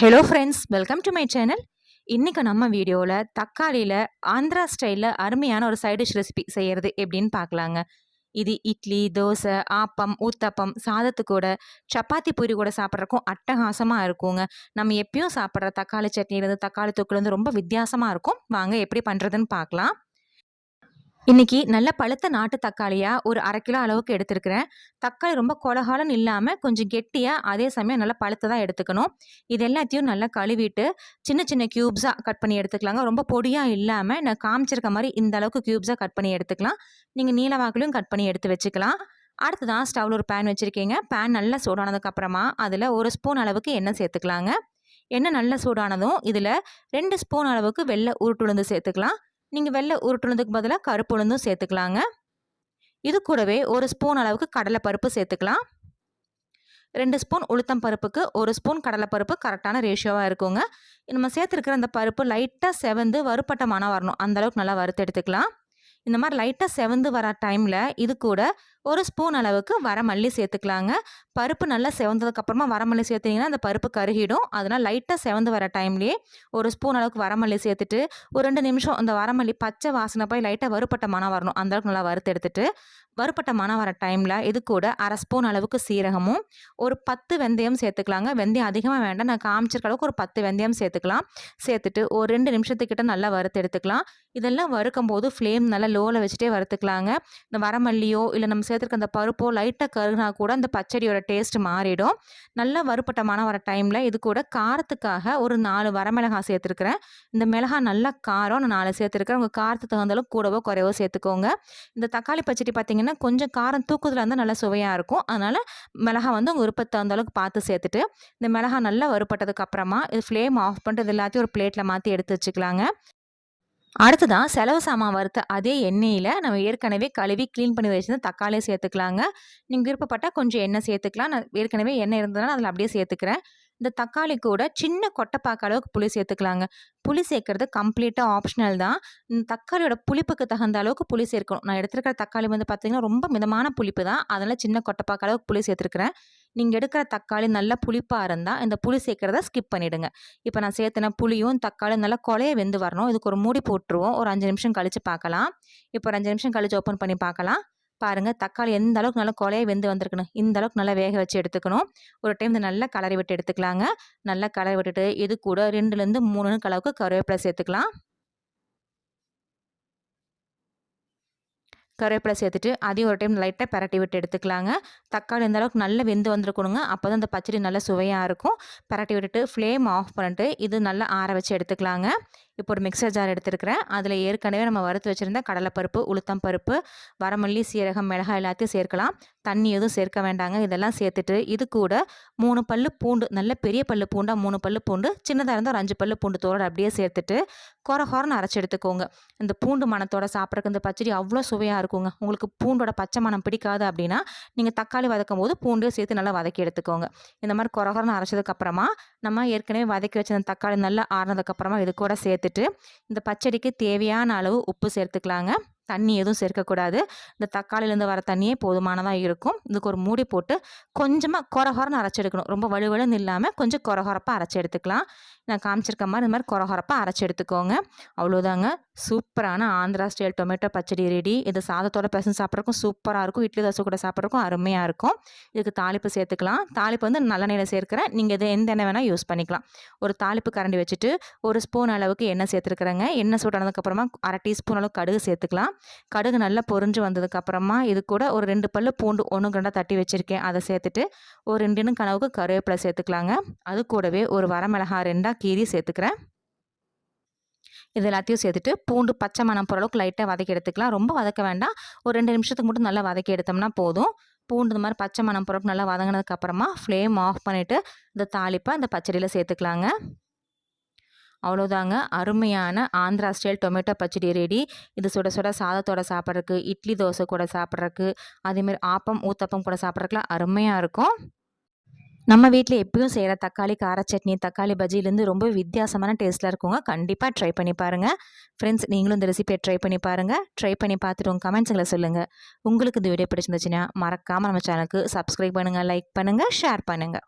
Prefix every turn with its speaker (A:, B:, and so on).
A: Hello friends, welcome to my channel. இன்றைக்கி நம்ம வீடியோவில் தக்காளியில் ஆந்திரா ஸ்டைலில் அருமையான ஒரு சைட் டிஷ் ரெசிபி செய்கிறது எப்படின்னு பார்க்கலாங்க. இது இட்லி, தோசை, ஆப்பம், ஊத்தப்பம், சாதத்து கூட, சப்பாத்தி பூரி கூட சாப்பிட்றக்கும் அட்டகாசமாக இருக்குங்க. நம்ம எப்பயும் சாப்பிட்ற தக்காளி சட்னிலேருந்து தக்காளி தொக்குலேருந்து ரொம்ப வித்தியாசமாக இருக்கும். வாங்க எப்படி பண்ணுறதுன்னு பார்க்கலாம். இன்னைக்கு நல்ல பழுத்த நாட்டு தக்காளியா ஒரு 1/2 கிலோ அளவுக்கு எடுத்துருக்கிறேன். தக்காளி ரொம்ப கொலகாலன்னு இல்லாமல் கொஞ்சம் கெட்டியாக, அதே சமயம் நல்லா பழுத்ததாக எடுத்துக்கணும். இது எல்லாத்தையும் நல்லா கழுவிட்டு சின்ன சின்ன க்யூப்ஸாக கட் பண்ணி எடுத்துக்கலாங்க. ரொம்ப பொடியாக இல்லாமல் நான் காமிச்சிருக்க மாதிரி இந்த அளவுக்கு க்யூப்ஸாக கட் பண்ணி எடுத்துக்கலாம். நீங்கள் நீல வாக்குலையும் கட் பண்ணி எடுத்து வச்சுக்கலாம். அடுத்ததான் ஸ்டவ்வில் ஒரு பேன் வச்சுருக்கீங்க. பேன் நல்லா சூடானதுக்கப்புறமா அதில் 1 ஸ்பூன் அளவுக்கு எண்ணெய் சேர்த்துக்கலாங்க. எண்ணெய் நல்லா சூடானதும் இதில் 2 ஸ்பூன் அளவுக்கு வெள்ளை உருட்டுளுந்து சேர்த்துக்கலாம். நீங்கள் வெள்ளை உருட்டுனதுக்கு பதிலாக கருப்பு உளுந்தும் சேர்த்துக்கலாங்க. இது கூடவே 1 ஸ்பூன் அளவுக்கு கடலைப்பருப்பு சேர்த்துக்கலாம். 2 ஸ்பூன் உளுத்தம் பருப்புக்கு 1 ஸ்பூன் கடலைப்பருப்பு கரெக்டான ரேஷியோவாக இருக்குங்க. நம்ம சேர்த்துருக்கிற அந்த பருப்பு லைட்டாக செவந்து வறுப்பட்ட மனம் வரணும். அந்தளவுக்கு நல்லா வறுத்து எடுத்துக்கலாம். இந்த மாதிரி லைட்டாக செவந்து வர டைமில் இது கூட 1 ஸ்பூன் அளவுக்கு வரமல்லி சேர்த்துக்கலாங்க. பருப்பு நல்லா செவந்ததுக்கப்புறமா வரமல்லி சேர்த்திங்கன்னா அந்த பருப்பு கருகிடும். அதனால் லைட்டாக செவந்து வர டைம்லேயே 1 ஸ்பூன் அளவுக்கு வரமல்லி சேர்த்துட்டு ஒரு 2 நிமிஷம் அந்த வரமல்லி பச்சை வாசனை போய் லைட்டாக வறுப்பட்ட மனம் வரணும். அந்தளவுக்கு நல்லா வறுத்து எடுத்துட்டு வறுப்பட்ட மனம் வர டைமில் இது கூட 1/2 ஸ்பூன் அளவுக்கு சீரகமும் ஒரு 10 வெந்தயம் சேர்த்துக்கலாங்க. வெந்தயம் அதிகமாக வேண்டாம். நான் காமிச்சிருக்க அளவுக்கு ஒரு 10 வெந்தயம் சேர்த்துக்கலாம். சேர்த்துட்டு ஒரு 2 நிமிஷத்துக்கிட்ட நல்லா வறுத்து எடுத்துக்கலாம். இதெல்லாம் வறுக்கும் போது ஃப்ளேம் நல்லா லோவில் வச்சுட்டே வறுத்துக்கலாங்க. இந்த வரமல்லியோ இல்லை நம்ம சேர்த்துருக்க அந்த பருப்போ லைட்டாக கருகினா கூட அந்த பச்சடியோட டேஸ்ட் மாறிடும். நல்லா வறுப்பட்ட மனம் வர டைமில் இது கூட காரத்துக்காக ஒரு 4 வரமிளகாய் சேர்த்துருக்குறேன். இந்த மிளகாய் நல்லா காரம் நான் 4 சேர்த்துருக்கிறேன். உங்கள் காரத்துக்கு தகுந்த அளவுக்கு கூடவோ குறைவோ சேர்த்துக்கோங்க. இந்த தக்காளி பச்சடி பார்த்திங்கன்னா கொஞ்சம் காரம் தூக்குதலாக இருந்தால் நல்லா சுவையாக இருக்கும். அதனால் மிளகாய் வந்து உங்கள் விருப்பத்தை தகுந்த அளவுக்கு பார்த்து சேர்த்துட்டு இந்த மிளகாய் நல்லா வறுப்பட்டதுக்கு அப்புறமா இது ஃப்ளேம் ஆஃப் பண்ணிட்டு இது எல்லாத்தையும் ஒரு பிளேட்டில் மாற்றி எடுத்து வச்சுக்கலாங்க. அடுத்ததான் செலவு சாமான் வறுத்த அதே எண்ணெயில் நம்ம ஏற்கனவே கழுவி க்ளீன் பண்ணி வச்சுருந்த தக்காளியை சேர்த்துக்கலாங்க. நீங்கள் விருப்பப்பட்டால் கொஞ்சம் எண்ணெய் சேர்த்துக்கலாம். நான் ஏற்கனவே எண்ணெய் இருந்ததுனால அதில் அப்படியே சேர்த்துக்கிறேன். இந்த தக்காளி கூட சின்ன கொட்டைப்பாக்கு அளவுக்கு புளி சேர்த்துக்கலாங்க. புளி சேர்க்கறது கம்ப்ளீட்டாக ஆப்ஷனல் தான். இந்த தக்காளியோட புளிப்புக்கு தகுந்த அளவுக்கு புளி சேர்க்கணும். நான் எடுத்துருக்கிற தக்காளி வந்து பார்த்திங்கன்னா ரொம்ப மிதமான புளிப்பு தான். அதனால் சின்ன கொட்டைப்பாக்கு அளவுக்கு புளி சேர்த்துருக்குறேன். நீங்கள் எடுக்கிற தக்காளி நல்லா புளிப்பாக இருந்தால் இந்த புளி சேர்க்குறத ஸ்கிப் பண்ணிவிடுங்க. இப்போ நான் சேர்த்துன புளியும் தக்காளியும் நல்லா கொலைய வெந்து வரணும். இதுக்கு ஒரு மூடி போட்டுருவோம். ஒரு 5 நிமிஷம் கழித்து பார்க்கலாம். இப்போ ஒரு 5 நிமிஷம் கழித்து ஓப்பன் பண்ணி பார்க்கலாம். பாருங்கள், தக்காளி எந்த அளவுக்கு நல்லா கொலைய வெந்து வந்திருக்கணும். இந்த அளவுக்கு நல்லா வேக வச்சு எடுத்துக்கணும். ஒரு டைம் இதை நல்லா கலரி விட்டு எடுத்துக்கலாங்க. நல்லா கலரி விட்டுட்டு இது கூட 2லேருந்து 3 அளவுக்கு கருவேப்பிலை சேர்த்துக்கலாம். கருவேப்பிலை சேர்த்துட்டு அதையும் ஒரு டைம் லைட்டாக பரட்டி விட்டு எடுத்துக்கலாங்க. தக்காளி இந்த அளவுக்கு நல்லா வெந்து வந்திருக்கணுங்க. அப்போ தான் அந்த பச்சடி நல்லா சுவையாக இருக்கும். பரட்டி விட்டுட்டு ஃப்ளேம் ஆஃப் பண்ணிட்டு இது நல்லா ஆற வச்சு எடுத்துக்கலாங்க. இப்போ ஒரு மிக்சர் ஜார் எடுத்துருக்கிறேன். அதில் ஏற்கனவே நம்ம வறுத்து வச்சுருந்த கடலைப்பருப்பு, உளுத்தம் பருப்பு, வரமல்லி, சீரகம், மிளகாய் எல்லாத்தையும் சேர்க்கலாம். தண்ணி எதுவும் சேர்க்க வேண்டாங்க. இதெல்லாம் சேர்த்துட்டு இது கூட 3 பல்லு பூண்டு, நல்ல பெரிய பல்லு பூண்டாக 3 பல்லு பூண்டு, சின்னதாக இருந்தால் ஒரு 5 பல்லு பூண்டு தோட அப்படியே சேர்த்துட்டு கொரகொரன்னு அரைச்சி எடுத்துக்கோங்க. இந்த பூண்டு மணத்தோட சாப்பிட்றதுக்கு இந்த பச்சடி அவ்வளோ சுவையாக இருக்குங்க. உங்களுக்கு பூண்டோட பச்சை மணம் பிடிக்காது அப்படின்னா நீங்கள் தக்காளி வதக்கும் போது பூண்டையும் சேர்த்து நல்லா வதக்கி எடுத்துக்கோங்க. இந்த மாதிரி கொரகொரன்னு அரைச்சதுக்கப்புறமா நம்ம ஏற்கனவே வதக்கி வச்ச அந்த தக்காளி நல்லா ஆறினதுக்கப்புறமா இது கூட சேர்த்துட்டு இந்த பச்சடிக்கு தேவையான அளவு உப்பு சேர்த்துக்கலாங்க. தண்ணி எதுவும் சேர்க்கக்கூடாது. இந்த தக்காளிலேருந்து வர தண்ணியே போதுமானதாக இருக்கும். இதுக்கு ஒரு மூடி போட்டு கொஞ்சமாக கொரகொரன்னு அரைச்சி எடுக்கணும். ரொம்ப வலுவலுன்னு இல்லாமல் கொஞ்சம் கொரகொரப்பாக அரைச்சி எடுத்துக்கலாம். நான் காமிச்சிருக்க மாதிரி இந்த மாதிரி கொரகொரப்பாக அரைச்சி எடுத்துக்கோங்க. அவ்வளோதாங்க, சூப்பரான ஆந்திரா ஸ்டைல் டொமேட்டோ பச்சடி ரெடி. இது சாதத்தோட பிசைஞ்சு சாப்பிட்றதுக்கும் சூப்பராக இருக்கும். இட்லி தோசை கூட சாப்பிட்றதுக்கும் அருமையாக இருக்கும். இதுக்கு தாளிப்பு சேர்த்துக்கலாம். தாளிப்பு வந்து நல்லெண்ணெயில் சேர்க்குறேன். நீங்கள் இது எந்த எண்ணெய் வேணால் யூஸ் பண்ணிக்கலாம். ஒரு தாளிப்பு கரண்டி வச்சுட்டு 1 ஸ்பூன் அளவுக்கு எண்ணெய் சேர்த்துருக்குறேங்க. எண்ணெய் சூடானதுக்கப்புறமா 1/2 டீஸ்பூன் அளவுக்கு கடுகு சேர்த்துக்கலாம். கடுகு நல்லா பொரிஞ்சு வந்ததுக்கப்புறமா இது கூட ஒரு 2 பல்லு பூண்டு 1 2 தட்டி வச்சுருக்கேன். அதை சேர்த்துட்டு ஒரு 2 கனவுக்கு கருவேப்பிலை சேர்த்துக்கலாங்க. அது கூடவே ஒரு வரமிளகாய் 2 கீரி சேர்த்துக்கிறேன். இது எல்லாத்தையும் சேர்த்துட்டு பூண்டு பச்சை மணம் போகிற அளவுக்கு லைட்டாக வதக்கி எடுத்துக்கலாம். ரொம்ப வதக்க வேண்டாம். ஒரு 2 நிமிஷத்துக்கு மட்டும் நல்லா வதக்கி எடுத்தோம்னா போதும். பூண்டு இந்த மாதிரி பச்சை மணம் போகிறதுக்கு நல்லா வதங்கினதுக்கப்புறமா ஃப்ளேம் ஆஃப் பண்ணிவிட்டு இந்த தாளிப்பை இந்த பச்சடியில் சேர்த்துக்கலாங்க. அவ்வளோதாங்க, அருமையான ஆந்திரா ஸ்டைல் டொமேட்டோ பச்சடி ரெடி. இது சுட சுட சாதத்தோட சாப்பிட்றதுக்கு, இட்லி தோசை கூட சாப்பிட்றதுக்கு, அதேமாதிரி ஆப்பம் ஊத்தப்பம் கூட சாப்பிட்றதுக்குலாம் அருமையாக இருக்கும். நம்ம வீட்டில் எப்பயும் செய்கிற தக்காளி கார சட்னி, தக்காளி பஜ்ஜிலேருந்து ரொம்ப வித்தியாசமான டேஸ்ட்டில் இருக்குங்க. கண்டிப்பாக ட்ரை பண்ணி பாருங்கள். ஃப்ரெண்ட்ஸ், நீங்களும் இந்த ரெசிபியை ட்ரை பண்ணி பாருங்கள். ட்ரை பண்ணி பார்த்துட்டு உங்கள் கமெண்ட்ஸுங்களை சொல்லுங்கள். உங்களுக்கு இந்த வீடியோ பிடிச்சிருந்துச்சுன்னா மறக்காமல் நம்ம சேனலுக்கு சப்ஸ்கிரைப் பண்ணுங்கள், லைக் பண்ணுங்கள், ஷேர் பண்ணுங்கள்.